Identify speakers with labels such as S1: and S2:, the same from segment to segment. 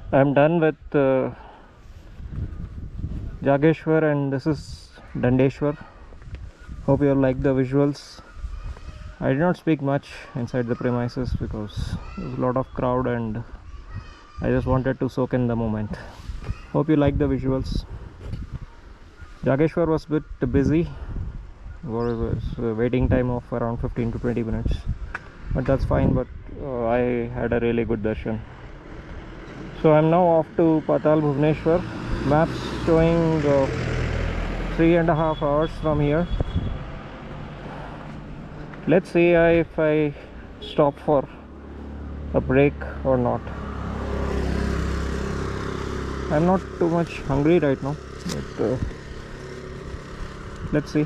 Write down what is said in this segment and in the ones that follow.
S1: I'm done with Jageshwar, and this is Dandeshwar. Hope you all like the visuals. I did not speak much inside the premises because there was a lot of crowd and I just wanted to soak in the moment. Hope you like the visuals. Jageshwar was a bit busy. It was a waiting time of around 15 to 20 minutes. But that's fine, but I had a really good darshan. So I'm now off to Patal Bhuvneshwar. Maps showing 3.5 hours from here. Let's see if I stop for a break or not. I'm not too much hungry right now, but let's see.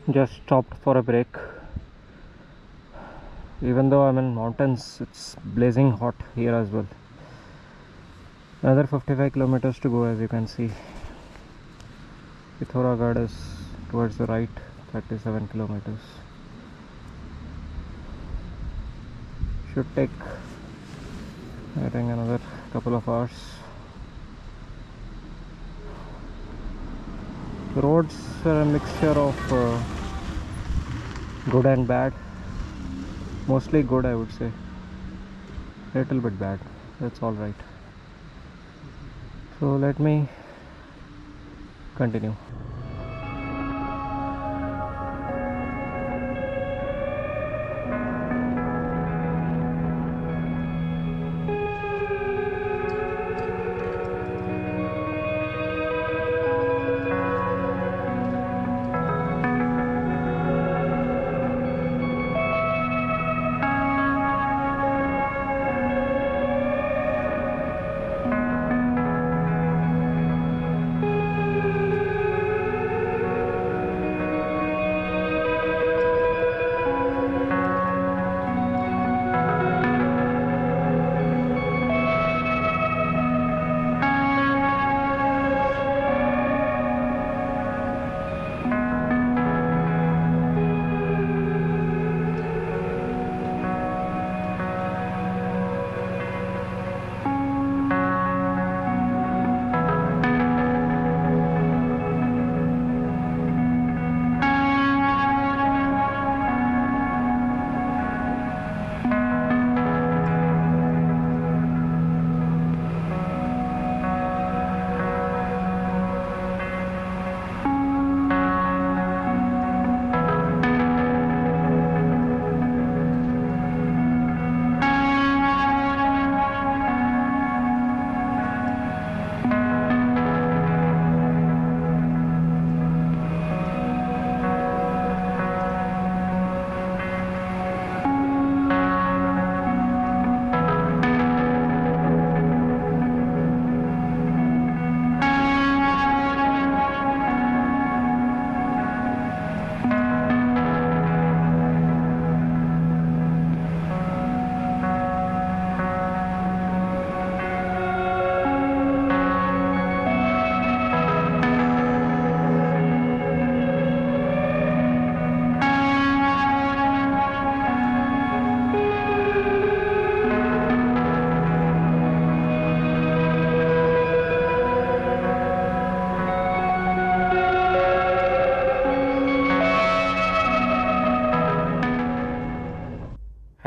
S1: Just stopped for a break. Even though I'm in mountains, it's blazing hot here as well. Another 55 kilometers to go, as you can see. Pithoragarh is towards the right, 37 kilometers. Should take, I think, another couple of hours. The roads are a mixture of good and bad. Mostly good, I would say. Little bit bad. That's all right. So let me continue.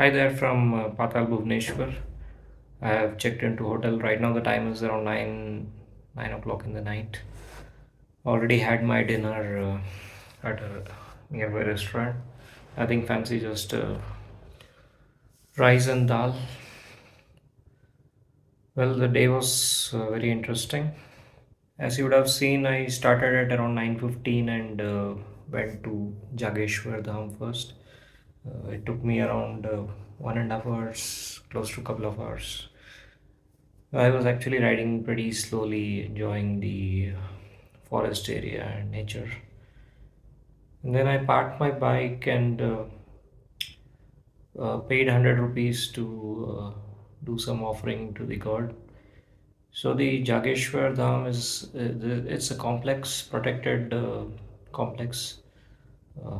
S1: Hi there from Patal Bhuvneshwar. I have checked into hotel. Right now the time is around 9 o'clock in the night. Already had my dinner at a nearby restaurant. Nothing fancy, just rice and dal. Well, the day was very interesting. As you would have seen, I started at around 9:15 and went to Jageshwar Dham first. It took me around 1.5 hours, close to a couple of hours. I was actually riding pretty slowly, enjoying the forest area and nature. And then I parked my bike and paid 100 rupees to do some offering to the god. So the Jageshwar Dham it's a complex, protected complex,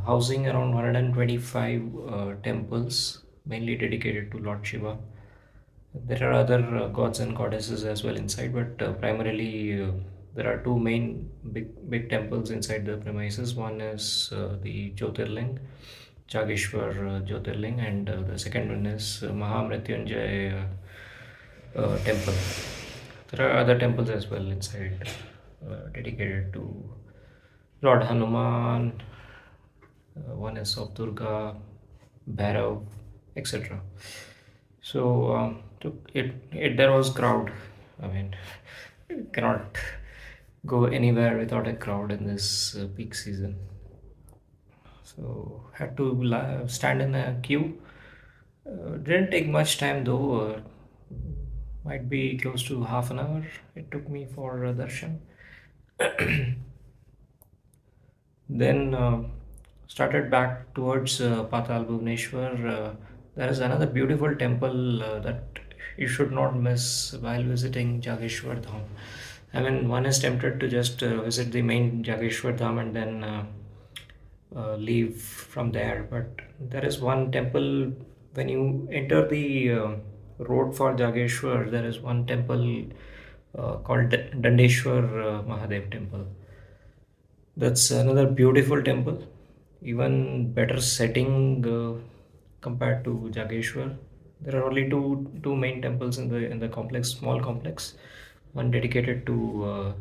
S1: housing around 125 temples, mainly dedicated to Lord Shiva. There are other gods and goddesses as well inside, but primarily there are two main big temples inside the premises. One is the Jyotirling, Jageshwar Jyotirling, and the second one is Mahamrityunjay temple. There are other temples as well inside, dedicated to Lord Hanuman. One is of Durga, Bhairav, etc. So there was crowd. I mean, you cannot go anywhere without a crowd in this peak season. So had to stand in a queue. Didn't take much time though. Might be close to half an hour. It took me for darshan. Then started back towards Patal Bhuvneshwar. There is another beautiful temple that you should not miss while visiting Jageshwar Dham. I mean, one is tempted to just visit the main Jageshwar Dham and then leave from there. But there is one temple when you enter the road for Jageshwar. There is one temple called Dandeshwar Mahadev temple. That's another beautiful temple, even better setting compared to Jageshwar. There are only two main temples in the complex, small complex. One dedicated to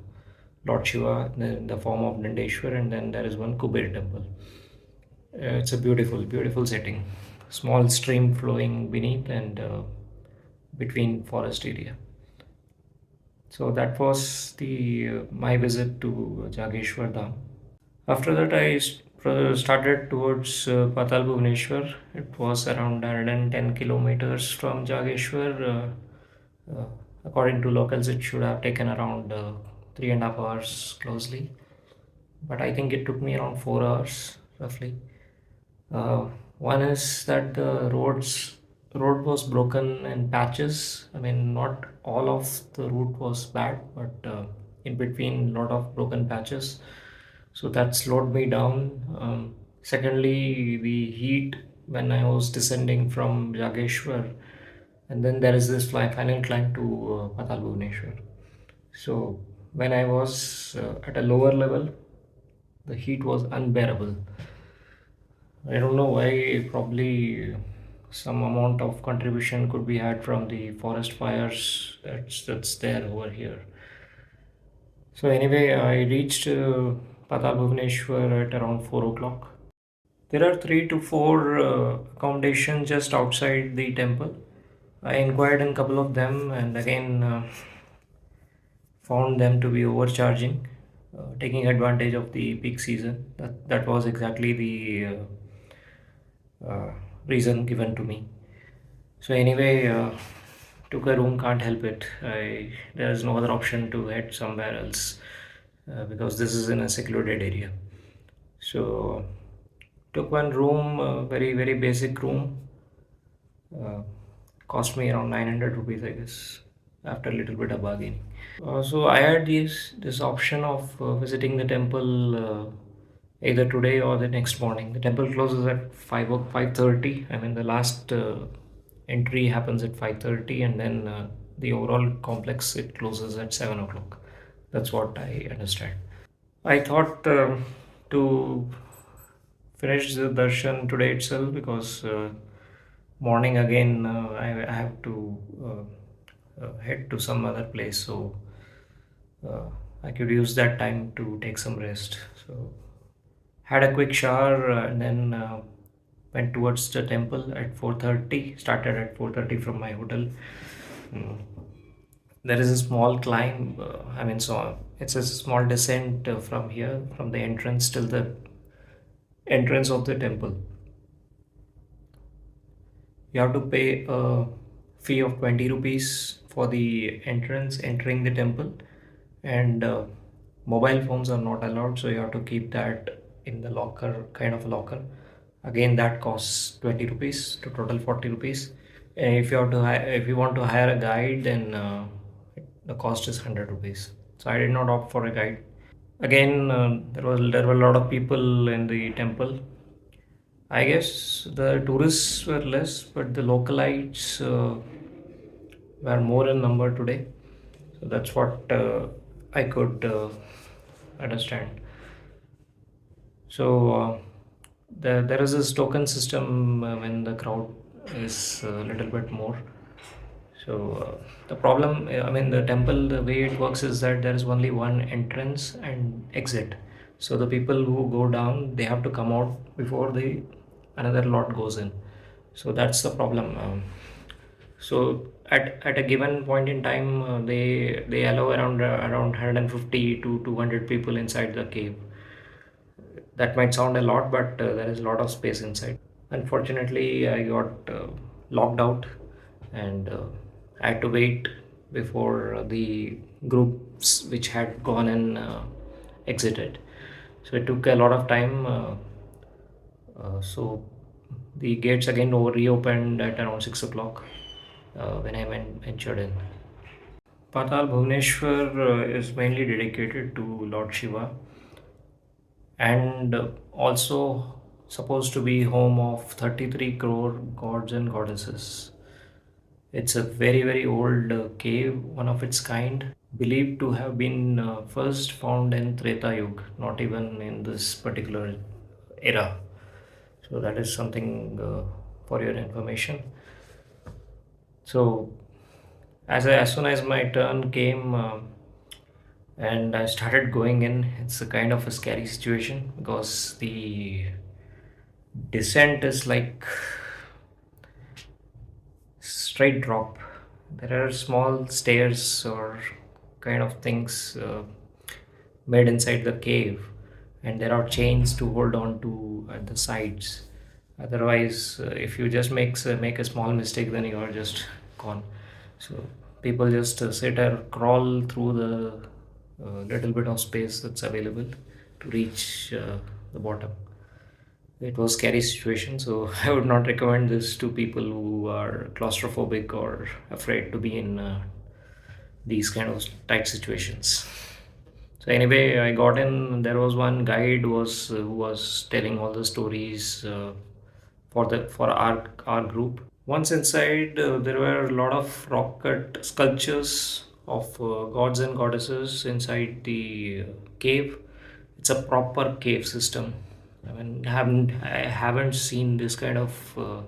S1: Lord Shiva in the form of Dandeshwar, and then there is one Kuber temple. It's a beautiful setting. Small stream flowing beneath and between forest area. So that was the my visit to Jageshwar Dham. After that, started towards Patal Bhuvneshwar. It was around 110 kilometers from Jageshwar. According to locals, it should have taken around 3.5 hours closely. But I think it took me around 4 hours roughly. Uh, One is that the road was broken in patches. I mean, not all of the route was bad, but in between, lot of broken patches. So that slowed me down. Secondly, the heat when I was descending from Jageshwar, and then there is this final climb to Patal Bhuvneshwar. So when I was at a lower level, the heat was unbearable. I don't know why. Probably some amount of contribution could be had from the forest fires that's there over here. So anyway, I reached Patal Bhuvneshwar at around 4 o'clock. There are three to four accommodations just outside the temple. I inquired in a couple of them and again found them to be overcharging, taking advantage of the peak season. That was exactly the reason given to me. So anyway, took a room. Can't help it. There is no other option to head somewhere else because this is in a secluded area. So took one room, very basic room. Uh, Cost me around 900 rupees, I guess, after a little bit of bargaining. So I had this option of visiting the temple either today or the next morning. The temple closes at 5:30. I mean, the last entry happens at 5:30, and then the overall complex it closes at 7 o'clock. That's what I understand. I thought to finish the darshan today itself because morning again, I have to head to some other place, so uh, I could use that time to take some rest. So had a quick shower and then went towards the temple at 4:30. Started at 4:30 from my hotel. Mm. There is a small climb. So it's a small descent from here, from the entrance till the entrance of the temple. You have to pay a fee of 20 rupees for the entrance entering the temple, and mobile phones are not allowed, so you have to keep that in the locker, kind of a locker. Again, that costs 20 rupees to total 40 rupees. And if you want to hire a guide, then the cost is 100 rupees. So I did not opt for a guide. Again, there were a lot of people in the temple. I guess the tourists were less, but the localites were more in number today. So that's what I could understand. So there is this token system when the crowd is a little bit more. So the problem, the temple, the way it works is that there is only one entrance and exit. So the people who go down, they have to come out before the another lot goes in. So that's the problem. So at a given point in time, they allow around 150 to 200 people inside the cave. That might sound a lot, but there is a lot of space inside. Unfortunately, I got locked out, and I had to wait before the groups which had gone and exited. So it took a lot of time. So the gates again reopened at around 6 o'clock when I ventured in. Patal Bhuvneshwar is mainly dedicated to Lord Shiva, and also supposed to be home of 33 crore gods and goddesses. It's a very, very old cave, one of its kind, believed to have been first found in Treta Yuga, not even in this particular era. So that is something for your information. So as soon as my turn came and I started going in, it's a kind of a scary situation because the descent is like straight drop. There are small stairs or kind of things made inside the cave, and there are chains to hold on to at the sides. Otherwise, if you just make a small mistake, then you are just gone. So people just sit or crawl through the little bit of space that's available to reach the bottom. It was scary situation, so I would not recommend this to people who are claustrophobic or afraid to be in these kind of tight situations. So anyway, I got in. There was one guide who was telling all the stories for our group. Once inside, there were a lot of rock cut sculptures of gods and goddesses inside the cave. It's a proper cave system. I haven't seen this kind of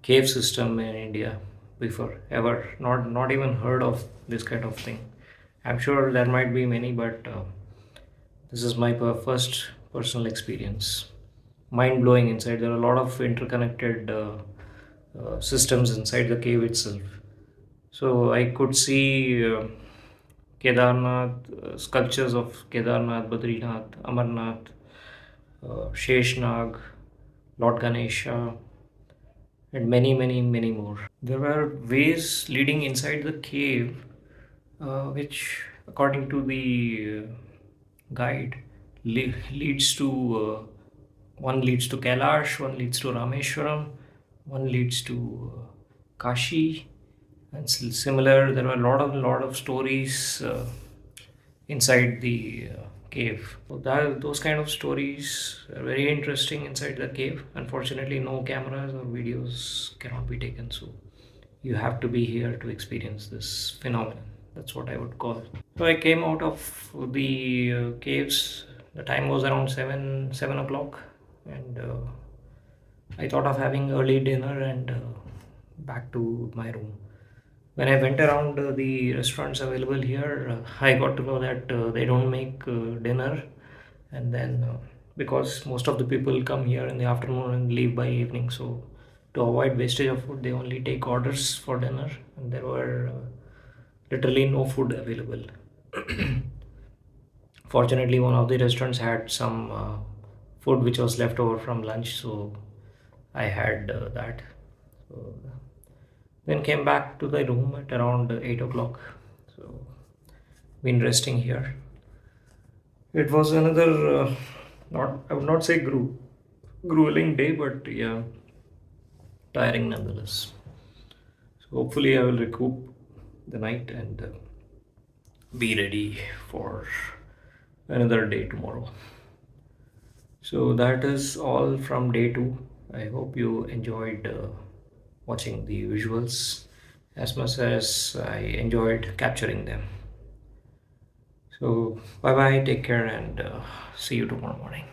S1: cave system in India before ever. Not even heard of this kind of thing. I'm sure there might be many, but this is my first personal experience. Mind blowing inside. There are a lot of interconnected systems inside the cave itself. So I could see Kedarnath, sculptures of Kedarnath, Badrinath, Amarnath, Sheshnag, Lord Ganesha, and many, many, many more. There were ways leading inside the cave, which, according to the guide, leads to one leads to Kailash, one leads to Rameshwaram, one leads to Kashi, and similar. There were a lot of stories inside the cave. So those kind of stories are very interesting inside the cave. Unfortunately, no cameras or videos cannot be taken, so you have to be here to experience this phenomenon. That's what I would call. So I came out of the caves. The time was around 7 o'clock, and I thought of having early dinner and back to my room. When I went around the restaurants available here, I got to know that they don't make dinner, and then because most of the people come here in the afternoon and leave by evening, so to avoid wastage of food, they only take orders for dinner, and there were literally no food available. Fortunately, one of the restaurants had some food which was left over from lunch, so I had that. So, then came back to the room at around 8 o'clock. So, been resting here. It was another, not I would not say grueling day, but yeah, tiring nonetheless. So hopefully I will recoup the night and be ready for another day tomorrow. So that is all from day two. I hope you enjoyed watching the visuals as much as I enjoyed capturing them. So bye bye, take care, and see you tomorrow morning.